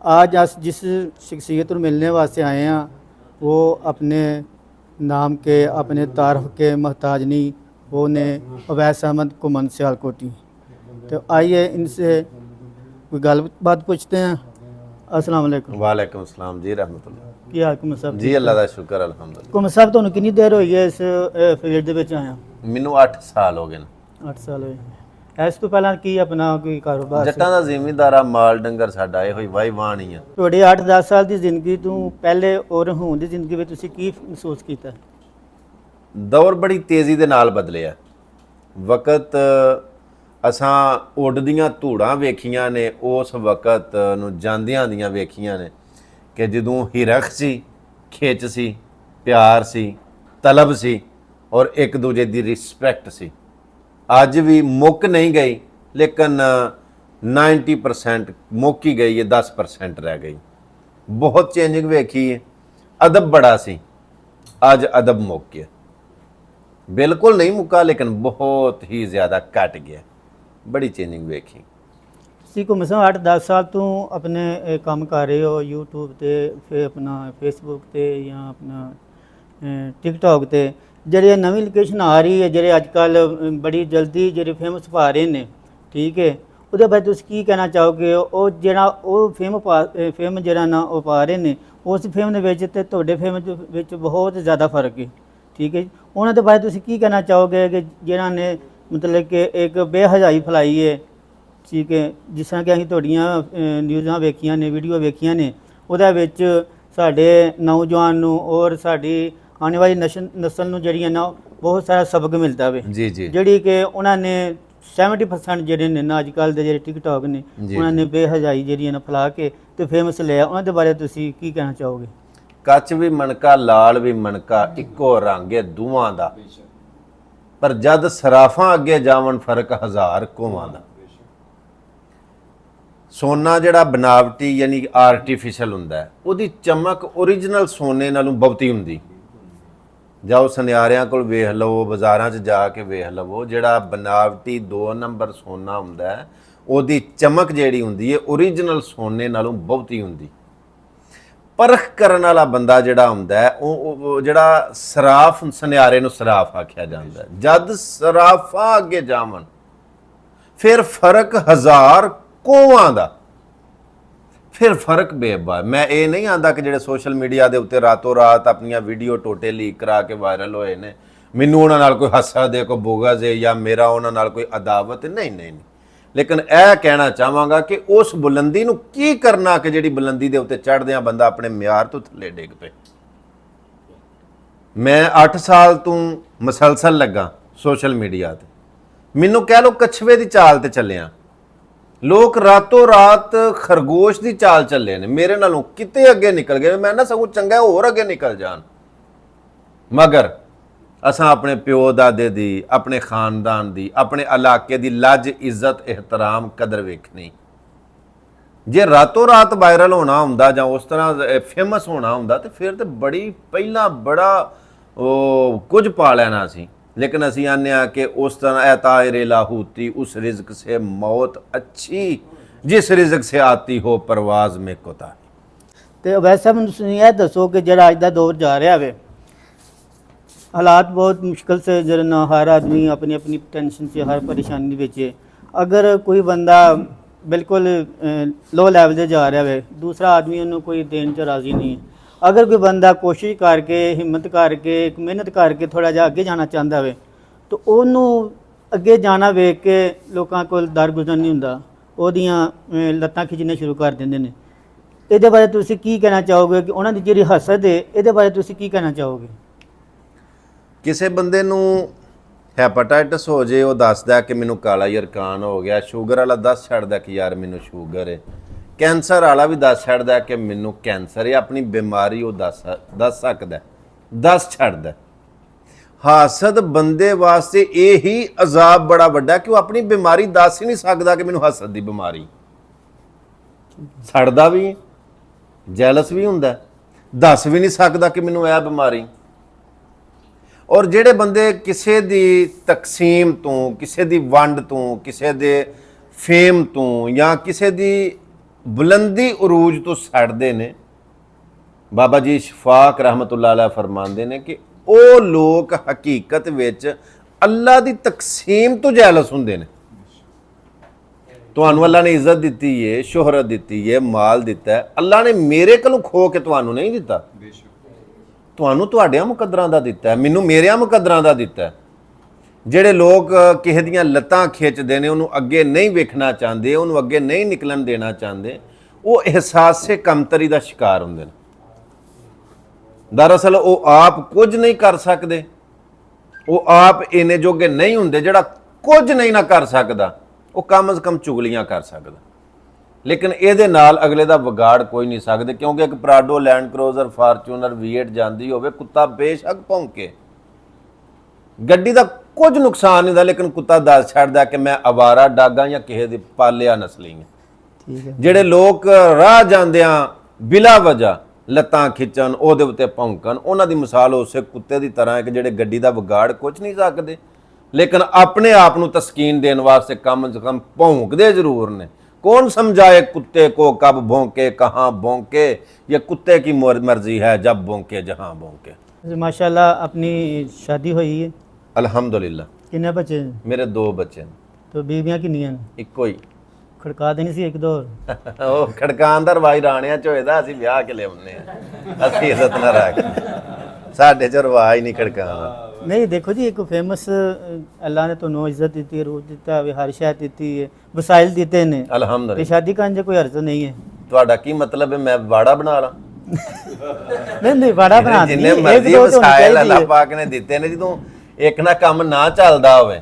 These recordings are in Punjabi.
आज आज जिस शख्सियत को मिलने वास्ते आए हैं वो अपने नाम के अपने तारफ के मोहताज नहीं, वो ने अवैस अहमद कुमन सियालकोटी। तो आइए इनसे कोई बात पूछते हैं। अस्सलाम वालेकुम। वालेकुम अस्सलाम जी रहमतुल्लाह। ਕੀ ਹਾਲ ਕੁਮ ਸਾਹਿਬ? ਜੀ ਅੱਲਾ ਦਾ ਸ਼ੁਕਰ ਅਲਹਮਦੁਲਿਲਾ। ਕੁਮ ਸਾਹਿਬ ਤੁਹਾਨੂੰ ਕਿੰਨੀ ਦੇਰ ਹੋਈ ਹੈ ਇਸ ਫੀਲਡ ਦੇ ਵਿੱਚ ਆਇਆ? ਮੈਨੂੰ 8 ਸਾਲ ਹੋ ਗਏ ਨੇ। 8 ਸਾਲ ਹੋਏ। ਇਸ ਤੋਂ ਪਹਿਲਾਂ ਕੀ ਆਪਣਾ ਕੋਈ ਕਾਰੋਬਾਰ ਸੀ? ਜੱਟਾਂ ਦਾ ਜ਼ਿਮੀਂਦਾਰਾ ਮਾਲ ਡੰਗਰ ਸਾਡਾ ਇਹ ਹੋਈ ਵਾਈ ਵਾਣੀ ਆ। ਤੁਹਾਡੀ 8-10 ਸਾਲ ਦੀ ਜ਼ਿੰਦਗੀ ਤੋਂ ਪਹਿਲੇ ਔਰ ਹੁਣ ਦੀ ਜ਼ਿੰਦਗੀ ਵਿੱਚ ਤੁਸੀਂ ਕੀ ਮਹਿਸੂਸ ਕੀਤਾ? ਦੌਰ ਬੜੀ ਤੇਜ਼ੀ ਦੇ ਨਾਲ ਬਦਲਿਆ। ਵਕਤ ਅਸਾਂ ਉੱਡਦੀਆਂ ਧੂੜਾਂ ਵੇਖੀਆਂ ਨੇ, ਉਸ ਵਕਤ ਨੂੰ ਜਾਂਦਿਆਂ ਦੀਆਂ ਵੇਖੀਆਂ ਨੇ ਕਿ ਜਦੋਂ ਹਿਰਖ ਸੀ, ਖਿੱਚ ਸੀ, ਪਿਆਰ ਸੀ, ਤਲਬ ਸੀ ਔਰ ਇੱਕ ਦੂਜੇ ਦੀ ਰਿਸਪੈਕਟ ਸੀ। ਅੱਜ ਵੀ ਮੁੱਕ ਨਹੀਂ ਗਈ, ਲੇਕਿਨ 90% ਮੁੱਕ ਹੀ ਗਈ ਹੈ, 10% ਰਹਿ ਗਈ। ਬਹੁਤ ਚੇਂਜਿੰਗ ਵੇਖੀ ਹੈ। ਅਦਬ ਬੜਾ ਸੀ, ਅੱਜ ਅਦਬ ਮੁੱਕ ਗਿਆ। ਬਿਲਕੁਲ ਨਹੀਂ ਮੁੱਕਾ, ਲੇਕਿਨ ਬਹੁਤ ਹੀ ਜ਼ਿਆਦਾ ਘਟ ਗਿਆ। ਬੜੀ ਚੇਂਜਿੰਗ ਵੇਖੀ। ਤੁਸੀਂ ਘੁੰਮ ਸੋ 8-10 ਸਾਲ ਤੋਂ ਆਪਣੇ ਕੰਮ ਕਰ ਰਹੇ ਹੋ YouTube ਤੇ, ਫਿਰ ਆਪਣਾ Facebook ਤੇ ਜਾਂ ਆਪਣਾ TikTok ਤੇ। ਜਿਹੜੇ ਨਵੀਂ ਲੋਕੇਸ਼ਨ ਆ ਰਹੀ ਹੈ, ਜਿਹੜੇ ਅੱਜ ਕੱਲ੍ਹ ਬੜੀ ਜਲਦੀ ਜਿਹੜੇ ਫੇਮਸ ਪਾ ਰਹੇ ਨੇ, ਠੀਕ ਹੈ, ਉਹਦੇ ਬਾਰੇ ਤੁਸੀਂ ਕੀ ਕਹਿਣਾ ਚਾਹੋਗੇ? ਉਹ ਜਿਹੜਾ ਉਹ ਫੇਮ ਜਿਹੜਾ ਨਾ ਉਹ ਪਾ ਰਹੇ ਨੇ, ਉਸ ਫੇਮ ਦੇ ਵਿੱਚ ਤੇ ਤੁਹਾਡੇ ਫੇਮ ਦੇ ਵਿੱਚ ਬਹੁਤ ਜ਼ਿਆਦਾ ਫਰਕ ਹੈ, ਠੀਕ ਹੈ ਜੀ। ਉਹਨਾਂ ਦੇ ਬਾਰੇ ਤੁਸੀਂ ਕੀ ਕਹਿਣਾ ਚਾਹੋਗੇ ਕਿ ਜਿਹਨਾਂ ਨੇ ਮਤਲਬ ਕਿ ਇੱਕ ਬੇਹਜ਼ਾਈ ਫੈਲਾਈ ਹੈ, ਠੀਕ ਹੈ, ਜਿਸ ਤਰ੍ਹਾਂ ਕਿ ਅਸੀਂ ਤੁਹਾਡੀਆਂ ਨਿਊਜ਼ਾਂ ਵੇਖੀਆਂ ਨੇ, ਵੀਡੀਓ ਵੇਖੀਆਂ ਨੇ, ਉਹਦੇ ਵਿੱਚ ਸਾਡੇ ਨੌਜਵਾਨ ਨੂੰ ਔਰ ਸਾਡੀ ਆਉਣ ਵਾਲੀ ਨਸਲ ਨੂੰ ਜਿਹੜੀਆਂ ਨਾ ਬਹੁਤ ਸਾਰਾ ਸਬਕ ਮਿਲਦਾ ਵੇ ਜੀ ਜੀ, ਜਿਹੜੀ ਕਿ ਉਹਨਾਂ ਨੇ 70% ਜਿਹੜੇ ਨੇ ਨਾ ਅੱਜ ਕੱਲ੍ਹ ਦੇ ਜਿਹੜੇ TikTok ਨੇ, ਉਹਨਾਂ ਨੇ ਬੇਹਜ਼ਾਈ ਜਿਹੜੀਆਂ ਨਾ ਫੈਲਾ ਕੇ ਤੇ ਫੇਮਸ ਲਿਆ। ਉਹਨਾਂ ਦੇ ਬਾਰੇ ਤੁਸੀਂ ਕੀ ਕਹਿਣਾ ਚਾਹੋਗੇ? ਕੱਚ ਵੀ ਮਣਕਾ, ਲਾਲ ਵੀ ਮਣਕਾ, ਇੱਕੋ ਰੰਗ ਹੈ ਦੋਵਾਂ ਦਾ, ਪਰ ਜਦ ਸਰਾਫਾਂ ਅੱਗੇ ਜਾਵਣ ਫਰਕ ਹਜ਼ਾਰ ਕੋਵਾਂ ਦਾ। ਸੋਨਾ ਜਿਹੜਾ ਬਨਾਵਟੀ ਯਾਨੀ ਆਰਟੀਫੀਸ਼ਲ ਹੁੰਦਾ ਹੈ, ਉਹਦੀ ਚਮਕ ਓਰੀਜਨਲ ਸੋਨੇ ਨਾਲੋਂ ਬਹੁਤੀ ਹੁੰਦੀ। ਜਾਓ ਸੁਨਿਆਰਿਆਂ ਕੋਲ ਵੇਖ ਲਵੋ, ਬਾਜ਼ਾਰਾਂ 'ਚ ਜਾ ਕੇ ਵੇਖ ਲਵੋ, ਜਿਹੜਾ ਬਨਾਵਟੀ 2 ਨੰਬਰ ਸੋਨਾ ਹੁੰਦਾ ਹੈ, ਉਹਦੀ ਚਮਕ ਜਿਹੜੀ ਹੁੰਦੀ ਹੈ ਓਰੀਜਨਲ ਸੋਨੇ ਨਾਲੋਂ ਬਹੁਤੀ ਹੁੰਦੀ। ਪਰਖ ਕਰਨ ਵਾਲਾ ਬੰਦਾ ਜਿਹੜਾ ਹੁੰਦਾ ਹੈ, ਉਹ ਜਿਹੜਾ ਸਰਾਫ, ਸੁਨਿਆਰੇ ਨੂੰ ਸਰਾਫ ਆਖਿਆ ਜਾਂਦਾ। ਜਦ ਸਰਾਫਾਂ ਅੱਗੇ ਜਾਵਣ ਫਿਰ ਫਰਕ ਹਜ਼ਾਰ ਕੋਵਾਂ ਦਾ, ਫਿਰ ਫਰਕ ਬੇਬਾ। ਮੈਂ ਇਹ ਨਹੀਂ ਆਂਦਾ ਕਿ ਜਿਹੜੇ ਸੋਸ਼ਲ ਮੀਡੀਆ ਦੇ ਉੱਤੇ ਰਾਤੋਂ ਰਾਤ ਆਪਣੀਆਂ ਵੀਡੀਓ ਟੋਟੇ ਲੀਕ ਕਰਾ ਕੇ ਵਾਇਰਲ ਹੋਏ ਨੇ, ਮੈਨੂੰ ਉਹਨਾਂ ਨਾਲ ਕੋਈ ਹਸਦ ਹੈ, ਕੋਈ ਬੁਗਜ਼ ਹੈ, ਜਾਂ ਮੇਰਾ ਉਹਨਾਂ ਨਾਲ ਕੋਈ ਅਦਾਵਤ, ਨਹੀਂ ਨਹੀਂ ਨਹੀਂ। ਲੇਕਿਨ ਇਹ ਕਹਿਣਾ ਚਾਹਾਂਗਾ ਕਿ ਉਸ ਬੁਲੰਦੀ ਨੂੰ ਕੀ ਕਰਨਾ ਕਿ ਜਿਹੜੀ ਬੁਲੰਦੀ ਦੇ ਉੱਤੇ ਚੜ੍ਹਦਿਆਂ ਬੰਦਾ ਆਪਣੇ ਮਿਆਰ ਤੋਂ ਥੱਲੇ ਡਿੱਗ ਪਏ। ਮੈਂ 8 ਸਾਲ ਤੋਂ ਮਸਲਸਲ ਲੱਗਾ ਸੋਸ਼ਲ ਮੀਡੀਆ ਤੇ। ਮੈਨੂੰ ਕਹਿ ਲਓ ਕਛਵੇ ਦੀ ਚਾਲ ਤੇ ਚੱਲਿਆ। ਲੋਕ ਰਾਤੋਂ ਰਾਤ ਖਰਗੋਸ਼ ਦੀ ਚਾਲ ਚੱਲੇ ਨੇ, ਮੇਰੇ ਨਾਲੋਂ ਕਿਤੇ ਅੱਗੇ ਨਿਕਲ ਗਏ। ਮੈਂ ਨਾ ਸਗੋਂ ਚੰਗਾ ਹੋਰ ਅੱਗੇ ਨਿਕਲ ਜਾਣ, ਮਗਰ ਅਸਾਂ ਆਪਣੇ ਪਿਓ ਦਾਦੇ ਦੀ, ਆਪਣੇ ਖਾਨਦਾਨ ਦੀ, ਆਪਣੇ ਇਲਾਕੇ ਦੀ ਲੱਜ, ਇੱਜ਼ਤ, ਇਹਤਰਾਮ, ਕਦਰ ਵੇਖਣੀ। ਜੇ ਰਾਤੋਂ ਰਾਤ ਵਾਇਰਲ ਹੋਣਾ ਹੁੰਦਾ ਜਾਂ ਉਸ ਤਰ੍ਹਾਂ ਫੇਮਸ ਹੋਣਾ ਹੁੰਦਾ ਤੇ ਫਿਰ ਤੇ ਬੜੀ ਪਹਿਲਾਂ ਬੜਾ ਕੁਝ ਪਾ ਲੈਣਾ ਸੀ। लेकिन असी आने कि उस तरह ए तायर लाहूती उस रिज़्क से मौत अच्छी जिस रिज़्क से आती हो परवाज़ में कोताही। तो वैसे मैं तुसीं यह दसो कि जो अज का दौर जा रहा है, हालात बहुत मुश्किल से जो ना हर आदमी अपनी अपनी टेंशन से, हर परेशानी में है। अगर कोई बंदा बिल्कुल लो लैवल से जा रहा है, दूसरा आदमी उन्होंने कोई देन च राज़ी नहीं है। अगर कोई बंदा कोशिश करके, हिम्मत करके, एक मेहनत करके थोड़ा जा अगे जाना चाहता है तो उन्होंने अगे जाना वेख के लोगों को दरगुजर नहीं होंदा, ओदियां लत्तां खिंचने शुरू कर देंदे ने। ਇਹਦੇ ਬਾਰੇ ਤੁਸੀਂ ਕੀ ਕਹਿਣਾ ਚਾਹੋਗੇ ਕਿ ਉਹਨਾਂ ਦੀ ਜਿਹੜੀ ਹਸਦ ਹੈ, ਇਹਦੇ ਬਾਰੇ ਤੁਸੀਂ ਕੀ ਕਹਿਣਾ ਚਾਹੋਗੇ? ਕਿਸੇ ਬੰਦੇ ਨੂੰ ਹੈਪੇਟਾਈਟਸ ਹੋ ਜੇ, ਉਹ ਦੱਸਦਾ ਕਿ ਮੈਨੂੰ ਕਾਲਾ ਯਰਕਾਨ ਹੋ ਗਿਆ। ਸ਼ੂਗਰ ਵਾਲਾ ਦੱਸ ਛੱਡਦਾ ਕਿ ਯਾਰ ਮੈਨੂੰ ਸ਼ੂਗਰ ਹੈ। ਕੈਂਸਰ ਵਾਲਾ ਵੀ ਦੱਸ ਛੱਡਦਾ ਕਿ ਮੈਨੂੰ ਕੈਂਸਰ ਹੈ। ਆਪਣੀ ਬਿਮਾਰੀ ਉਹ ਦੱਸ ਸਕਦਾ, ਦੱਸ ਛੱਡਦਾ। ਹਾਸਦ ਬੰਦੇ ਵਾਸਤੇ ਇਹ ਹੀ ਅਜ਼ਾਬ ਬੜਾ ਵੱਡਾ ਕਿ ਉਹ ਆਪਣੀ ਬਿਮਾਰੀ ਦੱਸ ਹੀ ਨਹੀਂ ਸਕਦਾ ਕਿ ਮੈਨੂੰ ਹਸਦ ਦੀ ਬਿਮਾਰੀ। ਸੜਦਾ ਵੀ, ਜੈਲਸ ਵੀ ਹੁੰਦਾ, ਦੱਸ ਵੀ ਨਹੀਂ ਸਕਦਾ ਕਿ ਮੈਨੂੰ ਇਹ ਬਿਮਾਰੀ। ਔਰ ਜਿਹੜੇ ਬੰਦੇ ਕਿਸੇ ਦੀ ਤਕਸੀਮ ਤੋਂ, ਕਿਸੇ ਦੀ ਵੰਡ ਤੋਂ, ਕਿਸੇ ਦੇ ਫੇਮ ਤੋਂ ਜਾਂ ਕਿਸੇ ਦੀ ਬੁਲੰਦੀ ਉਰੂਜ ਤੋਂ ਸੜਦੇ ਨੇ। ਬਾਬਾ ਜੀ ਸ਼ਫਾਕ ਰਹਿਮਤੁल्लाह ਅਲੈਹ ਫਰਮਾਉਂਦੇ ਨੇ ਕਿ ਉਹ ਲੋਕ ਹਕੀਕਤ ਵਿੱਚ ਅੱਲਾ ਦੀ ਤਕਸੀਮ ਤੋਂ ਜੈਲਸ ਹੁੰਦੇ ਨੇ। ਤੁਹਾਨੂੰ ਅੱਲਾ ਨੇ ਇੱਜ਼ਤ ਦਿੱਤੀ ਏ, ਸ਼ੋਹਰਤ ਦਿੱਤੀ ਏ, ਮਾਲ ਦਿੱਤਾ ਹੈ, ਅੱਲਾ ਨੇ ਮੇਰੇ ਕੋਲੋਂ ਖੋ ਕੇ ਤੁਹਾਨੂੰ ਨਹੀਂ ਦਿੱਤਾ। ਤੁਹਾਨੂੰ ਤੁਹਾਡਿਆਂ ਮੁਕੱਦਰਾਂ ਦਾ ਦਿੱਤਾ ਹੈ, ਮੈਨੂੰ ਮੇਰਿਆਂ ਮੁਕੱਦਰਾਂ ਦਾ ਦਿੱਤਾ ਹੈ। ਜਿਹੜੇ ਲੋਕ ਕਿਸੇ ਦੀਆਂ ਲੱਤਾਂ ਖਿੱਚਦੇ ਨੇ, ਉਹਨੂੰ ਅੱਗੇ ਨਹੀਂ ਵੇਖਣਾ ਚਾਹੁੰਦੇ, ਉਹਨੂੰ ਅੱਗੇ ਨਹੀਂ ਨਿਕਲਣ ਦੇਣਾ ਚਾਹੁੰਦੇ, ਉਹ ਅਹਿਸਾਸੇ ਕਮਤਰੀ ਦਾ ਸ਼ਿਕਾਰ ਹੁੰਦੇ ਨੇ। ਦਰਅਸਲ ਉਹ ਆਪ ਕੁਝ ਨਹੀਂ ਕਰ ਸਕਦੇ, ਉਹ ਆਪ ਇਹਨੇ ਜੋਗੇ ਨਹੀਂ ਹੁੰਦੇ। ਜਿਹੜਾ ਕੁਝ ਨਹੀਂ ਨਾ ਕਰ ਸਕਦਾ ਉਹ ਕਮ ਅਜ਼ ਕਮ ਚੁਗਲੀਆਂ ਕਰ ਸਕਦਾ, ਲੇਕਿਨ ਇਹਦੇ ਨਾਲ ਅਗਲੇ ਦਾ ਵਿਗਾੜ ਕੋਈ ਨਹੀਂ ਸਕਦੇ। ਕਿਉਂਕਿ ਇੱਕ ਪ੍ਰਾਡੋ, ਲੈਂਡ ਕਰੂਜ਼ਰ, ਫਾਰਚੂਨਰ, V8 ਜਾਂਦੀ ਹੋਵੇ, ਕੁੱਤਾ ਬੇਸ਼ੱਕ ਭੌਂਕੇ, ਗੱਡੀ ਦਾ ਕੁਝ ਨੁਕਸਾਨ ਨਹੀਂ ਹੁੰਦਾ, ਲੇਕਿਨ ਕੁੱਤਾ ਦੱਸ ਛੱਡਦਾ ਕਿ ਮੈਂ ਅਵਾਰਾ ਡਾਗਾ ਜਾਂ ਕਿਸੇ ਦੀ ਪਾਲਿਆ ਨਸਲੀ ਹਾਂ। ਠੀਕ ਹੈ। ਜਿਹੜੇ ਲੋਕ ਰਾਹ ਜਾਂਦਿਆਂ ਬਿਲਾ ਵਜ੍ਹਾ ਲੱਤਾਂ ਖਿੱਚਣ, ਉਹਦੇ ਉੱਤੇ ਭੌਂਕਣ, ਉਹਨਾਂ ਦੀ ਮਿਸਾਲ ਉਸੇ ਕੁੱਤੇ ਦੀ ਤਰ੍ਹਾਂ ਹੈ ਕਿ ਜਿਹੜੇ ਗੱਡੀ ਦਾ ਵਿਗਾੜ ਕੁਝ ਨਹੀਂ ਸਕਦੇ, ਲੇਕਿਨ ਆਪਣੇ ਆਪ ਨੂੰ ਤਸਕੀਨ ਦੇਣ ਵਾਸਤੇ ਕਮ ਸੇ ਕਮ ਭੌਂਕਦੇ ਜ਼ਰੂਰ ਨੇ। कौन समझाए कुत्ते को कब भौंके, कहाँ भौंके, ये कुत्ते की मर्जी है, जब भौंके जहाँ भौंके। माशाल्लाह अपनी शादी हुई है? अल्हम्दुलिल्लाह। कितने बच्चे? मेरे 2 बच्चे। तो बीवियां कितनी हैं? ਇੱਕੋ ਹੀ। खड़का देनी सी एक दो और। ਉਹ ਖੜਕਾਉਣ ਦਾ ਰਵਾਜ ਰਾਣਿਆਂ ਚ ਹੋਏਦਾ, ਅਸੀਂ ਵਿਆਹ ਕੇ ਲਿਆਉਂਦੇ ਆ, ਅਸੀਂ ਇੱਜ਼ਤ ਨਾ ਰੱਖ, ਸਾਡੇ ਚ ਰਵਾਜ ਨਹੀਂ ਖੜਕਾਉਣ ਦਾ। नहीं देखो जी, एक फेमस अल्लाह ने तो नो इज्जत दी, रूप दिता है, हर शायद दी है, वसाइल दिते ने, ਅਲਹਮਦੁਲਿल्लाह। शादी का कोई अर्ज नहीं है। ਤੁਹਾਡਾ ਕੀ ਮਤਲਬ ਹੈ ਮੈਂ ਵਾੜਾ ਬਣਾ ਲਾਂ? नहीं बड़ा बना ਜਿੰਨੇ दी, एक ਮਰਜ਼ੀ दो तो होनी ਵਸਾਇਲ चाहिए। ਅੱਲਾਹ ਪਾਕ ਨੇ ਦਿੱਤੇ ਨੇ, ਜਦੋਂ ਇੱਕ ਨਾ ਕੰਮ ਨਾ ਚੱਲਦਾ ਹੋਵੇ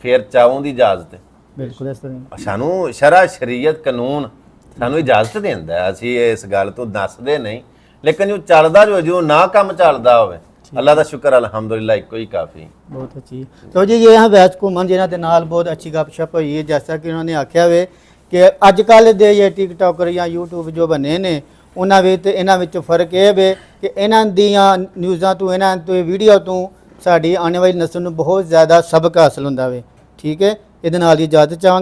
ਫਿਰ ਚਾਹੋਂ ਦੀ ਇਜਾਜ਼ਤ ਹੈ। बिल्कुल इस तरह। ਸਾਨੂੰ ਸ਼ਰਾ, ਸ਼ਰੀਅਤ, ਕਾਨੂੰਨ ਸਾਨੂੰ ਇਜਾਜ਼ਤ ਦਿੰਦਾ ਹੈ, ਅਸੀਂ ਇਸ ਗੱਲ ਤੋਂ ਦੱਸਦੇ ਨਹੀਂ, ਲੇਕਿਨ ਜੋ ਚੱਲਦਾ ਜੋ ਨਾ ਕੰਮ ਚੱਲਦਾ ਹੋਵੇ, ਅੱਲਾਹ ਦਾ ਸ਼ੁਕਰ ਅਲਹਮਦੁਲਿल्लाह, ਇੱਕੋ ਹੀ ਕਾਫੀ। बहुत अच्छी। तो जी ये यहाँ वैस घूमन जिन्हों के नाल बहुत अच्छी गपशप हुई है, जैसा कि उन्होंने आख्या वे कि अजकल दे ये टिकटॉकर या यूट्यूब जो बने ने, उन्हां विच ते इन्हां विच फर्क ये वे कि इन्हां दियां न्यूज़ां तो, इन्हां तो वीडियो तो साडी आने वाली नस्ल नूं बहुत ज़्यादा सबक हासिल हुंदा वे। ठीक है, इहदे नाल ही इजाज़त चाहांगे।